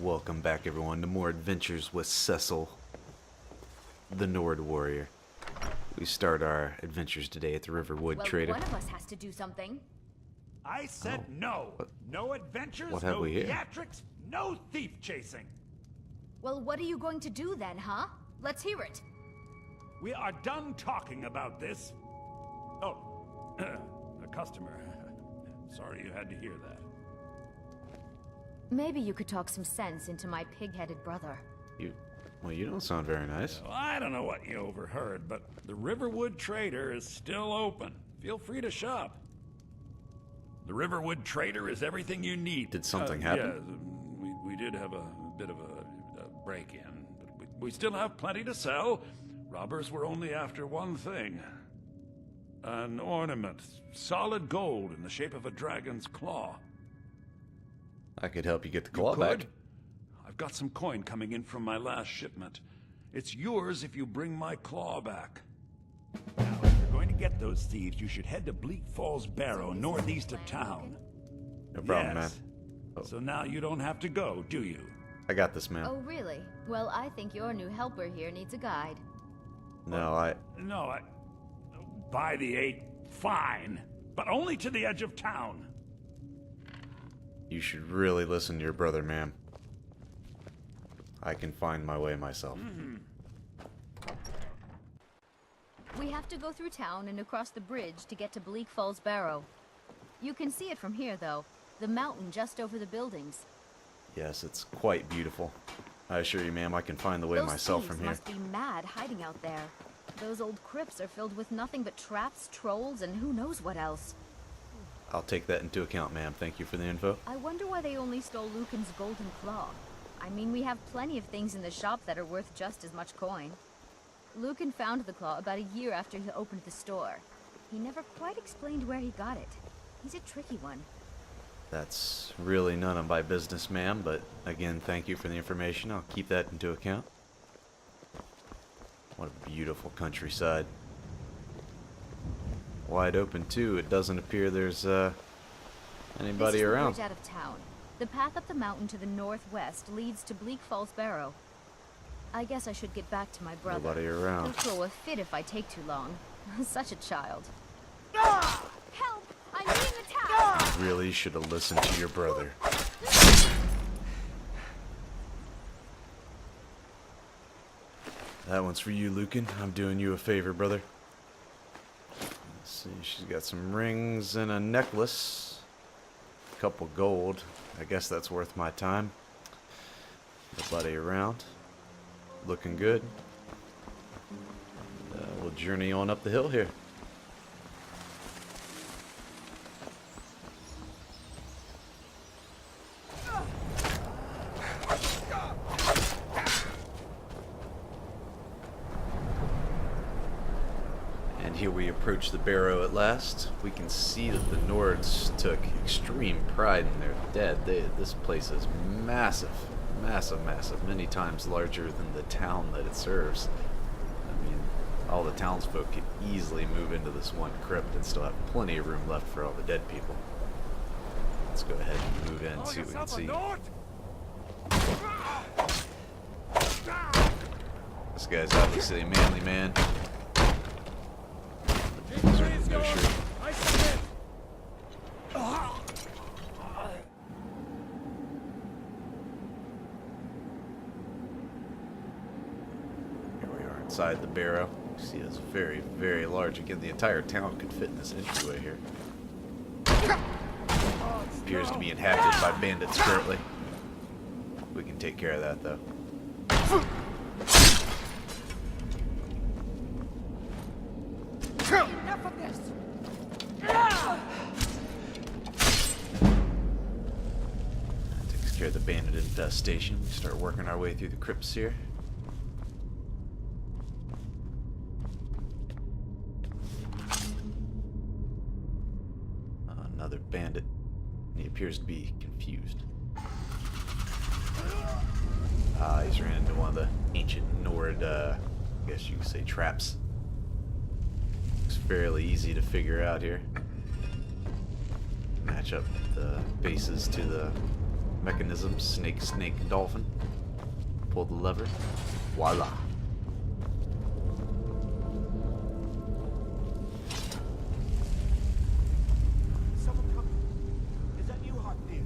Welcome back, everyone, to more adventures with Cecil, the Nord warrior. We start our adventures today at the Riverwood Trader. One of us has to do something. I said no. No adventures, What have no we here? theatrics, no thief chasing. Well, what are you going to do then, huh? Let's hear it. We are done talking about this. Oh, a customer. Sorry you had to hear that. Maybe you could talk some sense into my pig-headed brother. You don't sound very nice. Well, I don't know what you overheard, but the Riverwood Trader is still open. Feel free to shop. The Riverwood Trader is everything you need. Did something happen? Yeah, we did have a bit of a break-in, but we still have plenty to sell. Robbers were only after one thing. An ornament, solid gold in the shape of a dragon's claw. I could help you get the claw back. I've got some coin coming in from my last shipment. It's yours if you bring my claw back. Now, if you're going to get those thieves, you should head to Bleak Falls Barrow, northeast of town. No problem, Yes. man. Oh. So now you don't have to go, do you? I got this, man. Oh, really? Well, I think your new helper here needs a guide. No, No, by the 8, fine. But only to the edge of town. You should really listen to your brother, ma'am. I can find my way myself. We have to go through town and across the bridge to get to Bleak Falls Barrow. You can see it from here, though. The mountain just over the buildings. Yes, it's quite beautiful. I assure you, ma'am, I can find the way Those myself thieves from here. must be mad hiding out there. Those old crypts are filled with nothing but traps, trolls, and who knows what else. I'll take that into account, ma'am. Thank you for the info. I wonder why they only stole Lucan's golden claw. I mean, we have plenty of things in the shop that are worth just as much coin. Lucan found the claw about a year after he opened the store. He never quite explained where he got it. He's a tricky one. That's really none of my business, ma'am, but again, thank you for the information. I'll keep that into account. What a beautiful countryside. Wide open, too. It doesn't appear there's anybody This is around. the bridge out of town. The path up the mountain to the northwest leads to Bleak Falls Barrow. I guess I should get back to my brother. Nobody around. He'll throw a fit if I take too long. Such a child. Help! I'm being attacked! Really should have listened to your brother. That one's for you, Lucan. I'm doing you a favor, brother. Let's see, she's got some rings and a necklace. A couple gold. I guess that's worth my time. Nobody around. Looking good. We'll journey on up the hill here. And here we approach the barrow at last. We can see that the Nords took extreme pride in their dead. This place is massive. Massive, massive. Many times larger than the town that it serves. I mean, all the townsfolk could easily move into this one crypt and still have plenty of room left for all the dead people. Let's go ahead and move in and see what we can see. This guy's obviously a manly man. No shirt. Here we are inside the barrow. You see it's very, very large. Again, the entire town could fit in this entryway here. Appears to be inhabited by bandits currently. We can take care of that, though. Enough of this! That takes care of the bandit infestation. We start working our way through the crypts here. Another bandit. He appears to be confused. He's ran into one of the ancient Nord, I guess you could say, traps. Looks fairly easy to figure out here. Match up the bases to the mechanism. Snake, dolphin. Pull the lever. Voila. Someone coming. Is that you, Hartnell?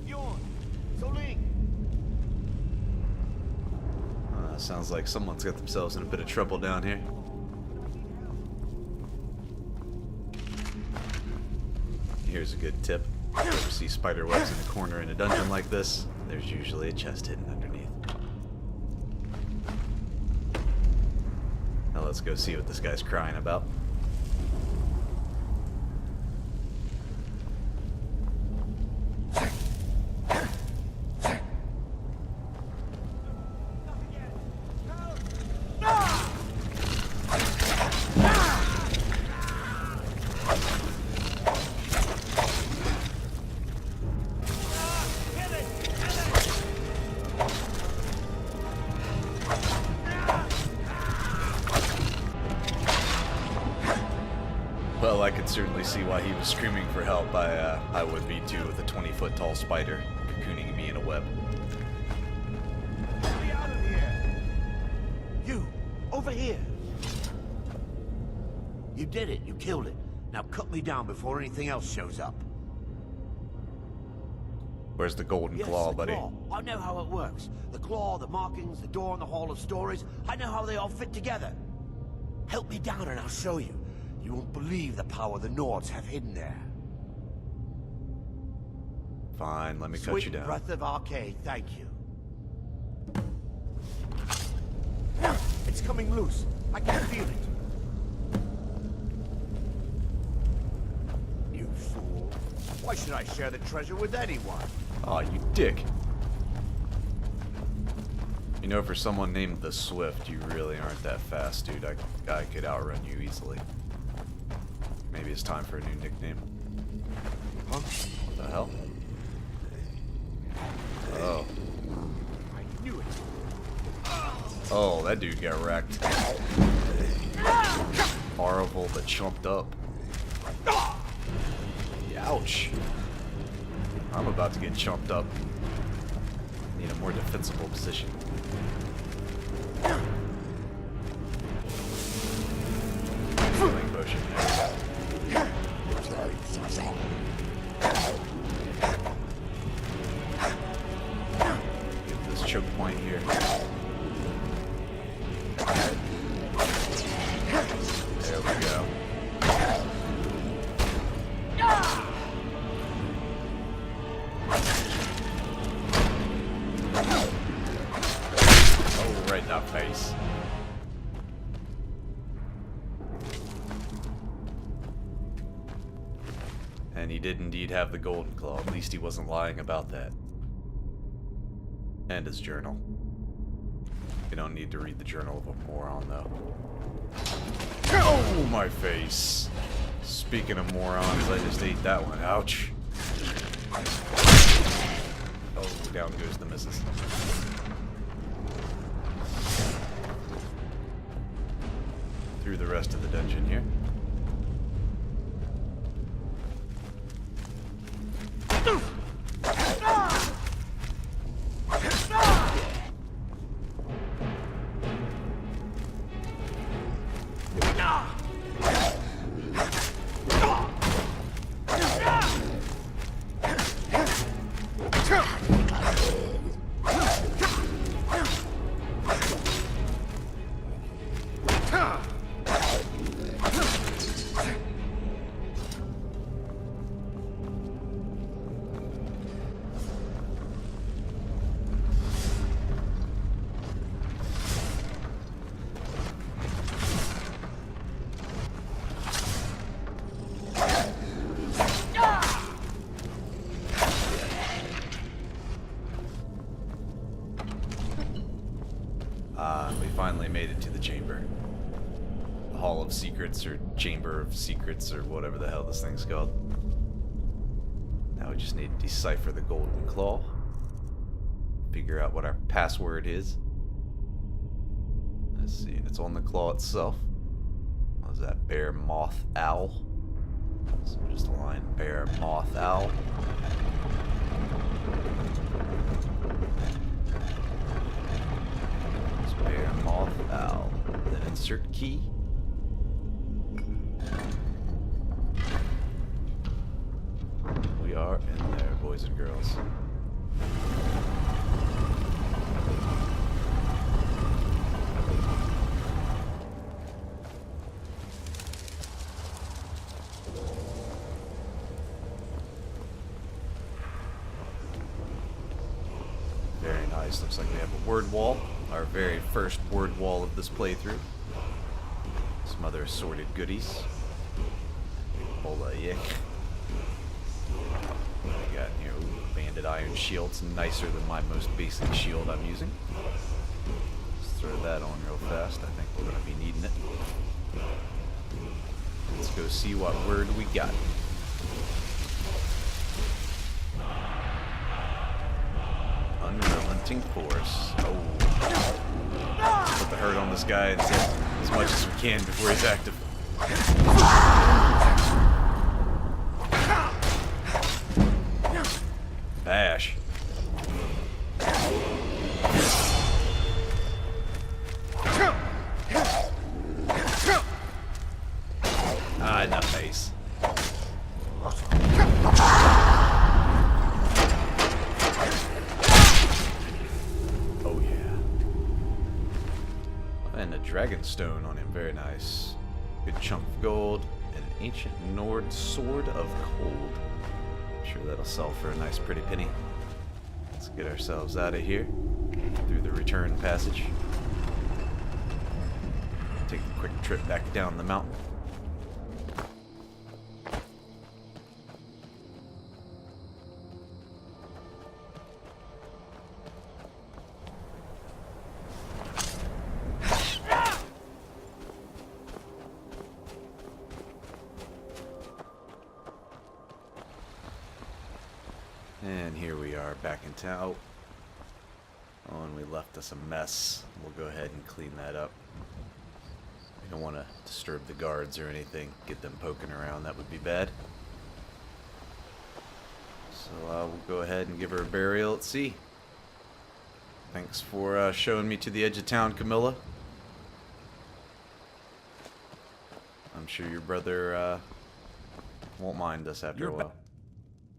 Bjorn. Soling. Sounds like someone's got themselves in a bit of trouble down here. Here's a good tip. If you ever see spider webs in a corner in a dungeon like this, there's usually a chest hidden underneath. Now let's go see what this guy's crying about. Well, I could certainly see why he was screaming for help. I would be too, with a 20-foot tall spider cocooning me in a web. Get me out of here. You, over here. You did it. You killed it. Now cut me down before anything else shows up. Where's the golden claw, the buddy? claw. I know how it works. The claw, the markings, the door in the Hall of Stories. I know how they all fit together. Help me down and I'll show you. You won't believe the power the Nords have hidden there. Fine, let me cut Sweet you down. breath of Arcade, thank you. It's coming loose. I can feel it. You fool. Why should I share the treasure with anyone? Aw, you dick. You know, for someone named the Swift, you really aren't that fast, dude. I could outrun you easily. Maybe it's time for a new nickname. Huh? What the hell? Oh. I knew it. Oh, that dude got wrecked. Horrible, but chumped up. Ouch. I'm about to get chumped up. Need a more defensible position. Healing potion. Get this choke point here. There we go. Oh, right in that face. And he did indeed have the golden claw. At least he wasn't lying about that. And his journal. You don't need to read the journal of a moron, though. Oh, my face. Speaking of morons, I just ate that one. Ouch. Oh, down goes the missus. Through the rest of the dungeon here. We finally made it to the chamber. The Hall of Secrets, or Chamber of Secrets, or whatever the hell this thing's called. Now we just need to decipher the golden claw. Figure out what our password is. Let's see, and it's on the claw itself. What was that? Bear, moth, owl. So just a line, bear, moth, owl. Spare moth owl. Then insert key. We are in there, boys and girls. Very nice. Looks like we have a word wall. Our very first word wall of this playthrough. Some other assorted goodies. Bola yick. What do we got in here? Ooh, banded iron shield. It's nicer than my most basic shield I'm using. Let's throw that on real fast. I think we're going to be needing it. Let's go see what word we got. Unrelenting force. Oh. Put the hurt on this guy and hit as much as we can before he's active. Bash. Ah, in the face. Oh yeah. And a dragon stone on him, very nice. Good chunk of gold and an ancient Nord sword of cold. I'm sure that'll sell for a nice pretty penny. Let's get ourselves out of here through the return passage. Take a quick trip back down the mountain. And here we are back in town. Oh, and we left us a mess. We'll go ahead and clean that up. We don't want to disturb the guards or anything. Get them poking around. That would be bad. So we'll go ahead and give her a burial at sea. Thanks for showing me to the edge of town, Camilla. I'm sure your brother won't mind us after a while.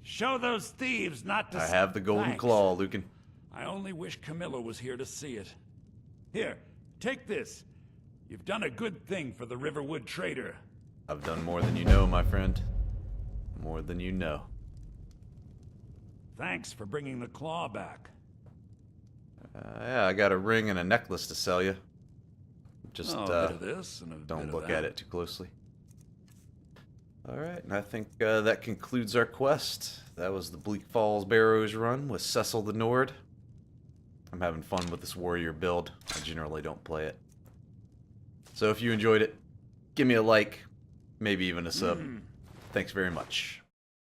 Show those thieves not to... I have the golden Thanks. claw, Lucan. I only wish Camilla was here to see it. Here, take this. You've done a good thing for the Riverwood trader. I've done more than you know, my friend. More than you know. Thanks for bringing the claw back. Yeah, I got a ring and a necklace to sell you. Just Oh, a bit of this and a don't bit of look that. at it too closely. Alright, and I think that concludes our quest. That was the Bleak Falls Barrows run with Cecil the Nord. I'm having fun with this warrior build. I generally don't play it. So if you enjoyed it, give me a like, maybe even a sub. Thanks very much.